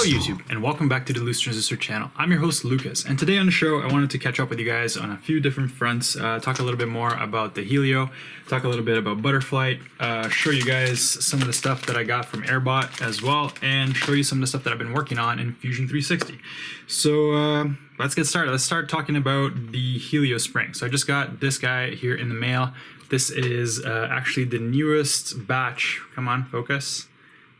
YouTube, and welcome back to the Loose Transistor channel. I'm your host Lucas, and today on the show I wanted to catch up with you guys on a few different fronts, talk a little bit more about the Helio, talk a little bit about Butterflight, show you guys some of the stuff that I got from Airbot as well, and show you some of the stuff that I've been working on in Fusion 360. So let's get started. Let's start talking about the Helio spring. So I just got this guy here in the mail. This is actually the newest batch. Come on, focus.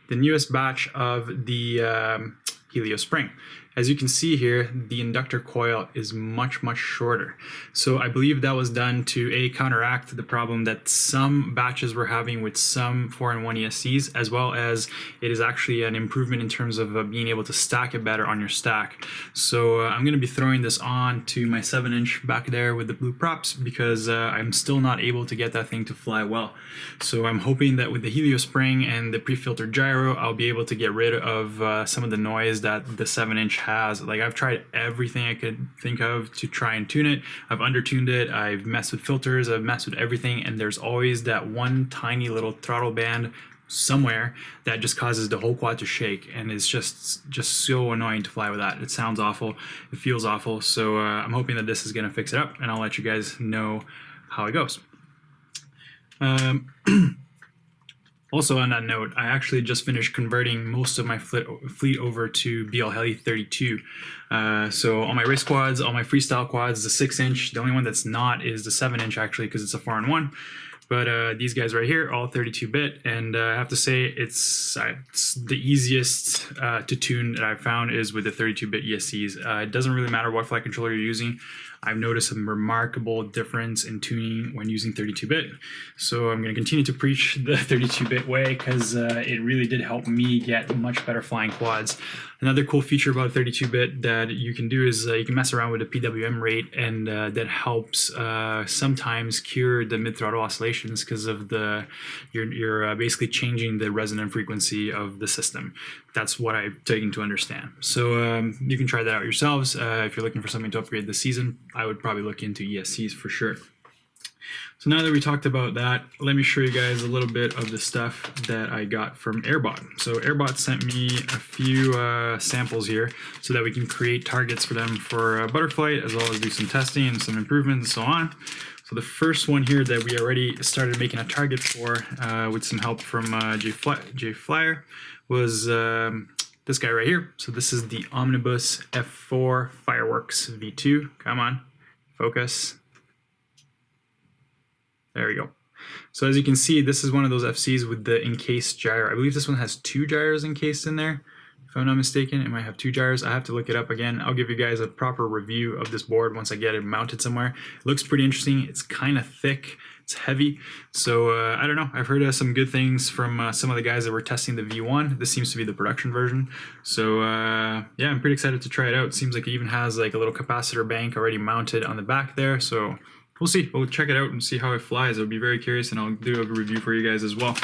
The newest batch of the Helio spring. As you can see here, the inductor coil is much shorter. So I believe that was done to counteract the problem that some batches were having with some 4-in-1 ESCs, as well as it is actually an improvement in terms of being able to stack it better on your stack. So I'm going to be throwing this on to my 7-inch back there with the blue props because I'm still not able to get that thing to fly well. So I'm hoping that with the Helio spring and the pre-filtered gyro, I'll be able to get rid of some of the noise that the 7-inch has. Like, I've tried everything I could think of to try and tune it. I've undertuned it, I've messed with filters, I've messed with everything, and there's always that one tiny little throttle band somewhere that just causes the whole quad to shake, and it's just so annoying to fly with that. It sounds awful, it feels awful. So I'm hoping that this is going to fix it up, and I'll let you guys know how it goes. Also on that note, I actually just finished converting most of my fleet over to BL Heli 32. So all my race quads, all my freestyle quads, the 6-inch, the only one that's not is the 7-inch actually, because it's a 4-in-1. But these guys right here, all 32-bit, and I have to say it's the easiest to tune that I've found is with the 32-bit ESCs. It doesn't really matter what flight controller you're using. I've noticed a remarkable difference in tuning when using 32-bit. So I'm going to continue to preach the 32-bit way because it really did help me get much better flying quads. Another cool feature about 32-bit that you can do is you can mess around with the PWM rate, and that helps sometimes cure the mid-throttle oscillations because of you're basically changing the resonant frequency of the system. That's what I've taken to understand. So you can try that out yourselves. If you're looking for something to upgrade this season, I would probably look into ESCs for sure. So now that we talked about that, let me show you guys a little bit of the stuff that I got from Airbot. So Airbot sent me a few samples here so that we can create targets for them for Butterflight, as well as do some testing and some improvements and so on. So the first one here that we already started making a target for with some help from J Flyer was this guy right here. So this is the Omnibus F4 Fireworks V2. Come on, focus. There we go. So as you can see, this is one of those FCs with the encased gyro. I believe this one has 2 gyros encased in there. If I'm not mistaken, it might have 2 gyros. I have to look it up again. I'll give you guys a proper review of this board once I get it mounted somewhere. It looks pretty interesting. It's kind of thick. It's heavy. So I don't know. I've heard some good things from some of the guys that were testing the V1. This seems to be the production version. So yeah, I'm pretty excited to try it out. It seems like it even has like a little capacitor bank already mounted on the back there. So we'll see. We'll check it out and see how it flies. I'll be very curious, and I'll do a review for you guys as well.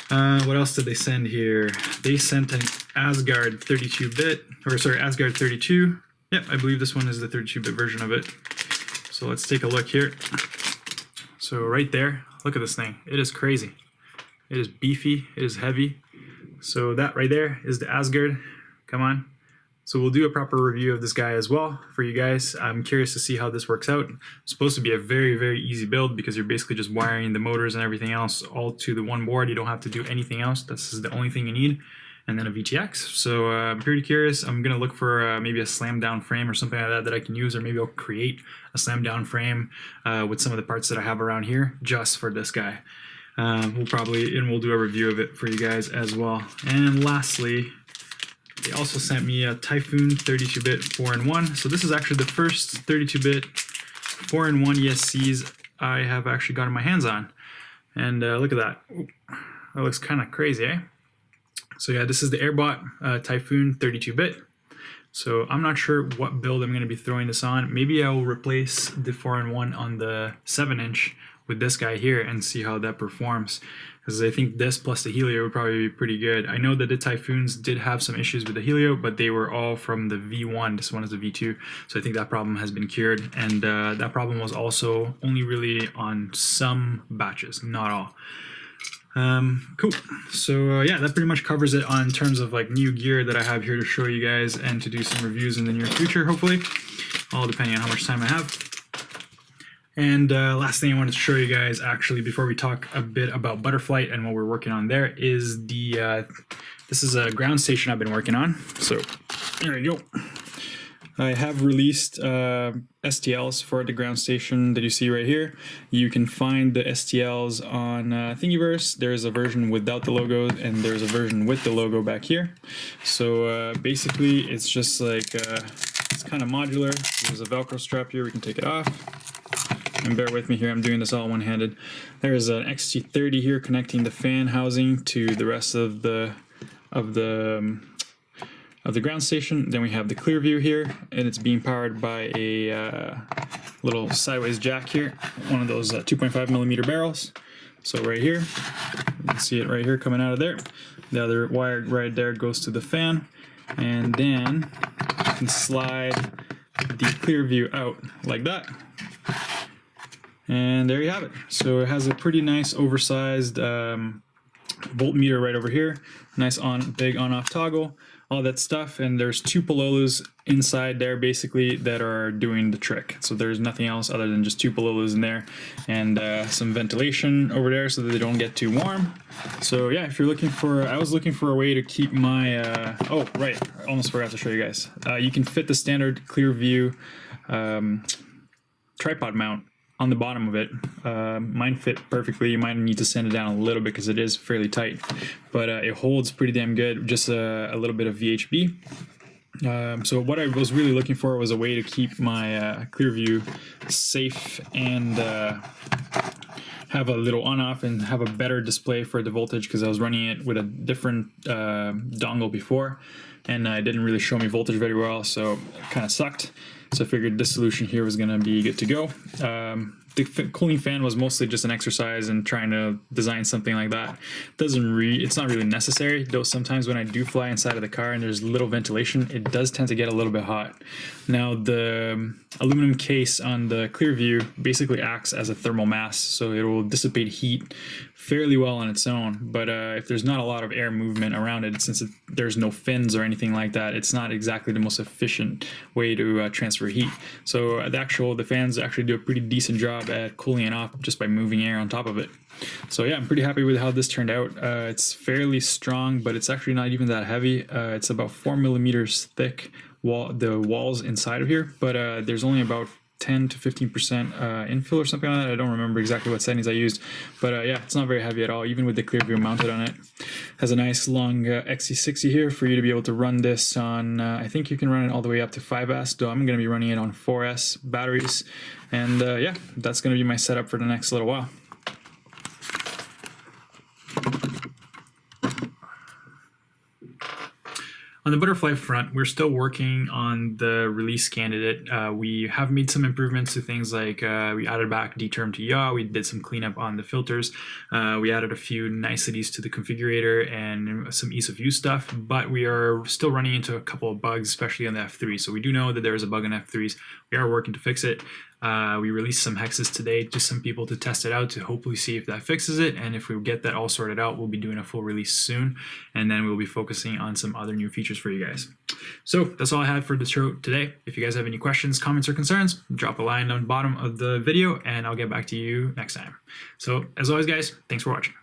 What else did they send here? They sent an Asgard 32-bit, or sorry, Asgard 32. Yep, I believe this one is the 32-bit version of it. So let's take a look here. So right there, look at this thing. It is crazy. It is beefy. It is heavy. So that right there is the Asgard. Come on. So we'll do a proper review of this guy as well for you guys. I'm curious to see how this works out. It's supposed to be a very easy build because you're basically just wiring the motors and everything else all to the one board. You don't have to do anything else. This is the only thing you need. And then a VTX. So I'm pretty curious. I'm going to look for maybe a slam down frame or something like that I can use, or maybe I'll create a slam down frame with some of the parts that I have around here just for this guy. We'll do a review of it for you guys as well. And lastly, they also sent me a Typhoon 32-bit 4-in-1. So this is actually the first 32-bit 4-in-1 ESCs I have actually gotten my hands on. And look at that. Ooh, that looks kind of crazy, eh? So yeah, this is the Airbot Typhoon 32-bit. So I'm not sure what build I'm going to be throwing this on. Maybe I will replace the 4-in-1 on the 7-inch with this guy here and see how that performs. Because I think this plus the Helio would probably be pretty good. I know that the Typhoons did have some issues with the Helio, but they were all from the V1. This one is the V2. So I think that problem has been cured. And that problem was also only really on some batches, not all. Cool. So yeah, that pretty much covers it on terms of like new gear that I have here to show you guys and to do some reviews in the near future, hopefully, all depending on how much time I have. And last thing I wanted to show you guys, actually, before we talk a bit about Butterflight and what we're working on there, is the this is a ground station I've been working on. So there you go. I have released STLs for the ground station that you see right here. You can find the STLs on Thingiverse. There's a version without the logo, and there's a version with the logo back here. So basically, it's just like it's kind of modular. There's a Velcro strap here. We can take it off. And bear with me here, I'm doing this all one-handed. There's an XT30 here connecting the fan housing to the rest of the ground station. Then we have the clear view here, and it's being powered by a little sideways jack here, one of those 2.5 millimeter barrels. So right here, you can see it right here coming out of there. The other wire right there goes to the fan, and then you can slide the clear view out like that. And there you have it. So it has a pretty nice oversized voltmeter right over here. Nice big on-off toggle, all that stuff. And there's two Pololas inside there basically that are doing the trick. So there's nothing else other than just two Pololas in there, and some ventilation over there so that they don't get too warm. So yeah, if you're looking for, I was looking for a way to keep my, oh right, I almost forgot to show you guys. You can fit the standard clear view tripod mount on the bottom of it. Mine fit perfectly. You might need to sand it down a little bit because it is fairly tight, but it holds pretty damn good. Just a little bit of VHB. So what I was really looking for was a way to keep my Clearview safe and have a little on-off and have a better display for the voltage, because I was running it with a different dongle before, and it didn't really show me voltage very well, so it kind of sucked. So I figured this solution here was going to be good to go. The cooling fan was mostly just an exercise in trying to design something like that. It's not really necessary, though sometimes when I do fly inside of the car and there's little ventilation, it does tend to get a little bit hot. Now the aluminum case on the Clearview basically acts as a thermal mass, so it will dissipate heat fairly well on its own, but if there's not a lot of air movement around it, since there's no fins or anything like that, it's not exactly the most efficient way to transfer heat. So the fans actually do a pretty decent job at cooling it off just by moving air on top of it. So yeah, I'm pretty happy with how this turned out. It's fairly strong, but it's actually not even that heavy. It's about 4 millimeters thick, the walls inside of here, but there's only about 10 to 15% infill or something like that. I don't remember exactly what settings I used, but yeah, it's not very heavy at all, even with the Clearview mounted on it. Has a nice long XC60 here for you to be able to run this on, I think you can run it all the way up to 5S, though I'm going to be running it on 4S batteries. And yeah, that's going to be my setup for the next little while. On the Butterfly front, we're still working on the release candidate. We have made some improvements to things like we added back D-term to yaw, we did some cleanup on the filters, we added a few niceties to the configurator and some ease of use stuff, but we are still running into a couple of bugs, especially on the F3. So we do know that there is a bug on F3s. We are working to fix it. We released some hexes today to some people to test it out to hopefully see if that fixes it, and if we get that all sorted out, we'll be doing a full release soon, and then we'll be focusing on some other new features for you guys. So that's all I had for the show today. If you guys have any questions, comments, or concerns, drop a line on the bottom of the video and I'll get back to you next time. So as always guys, thanks for watching.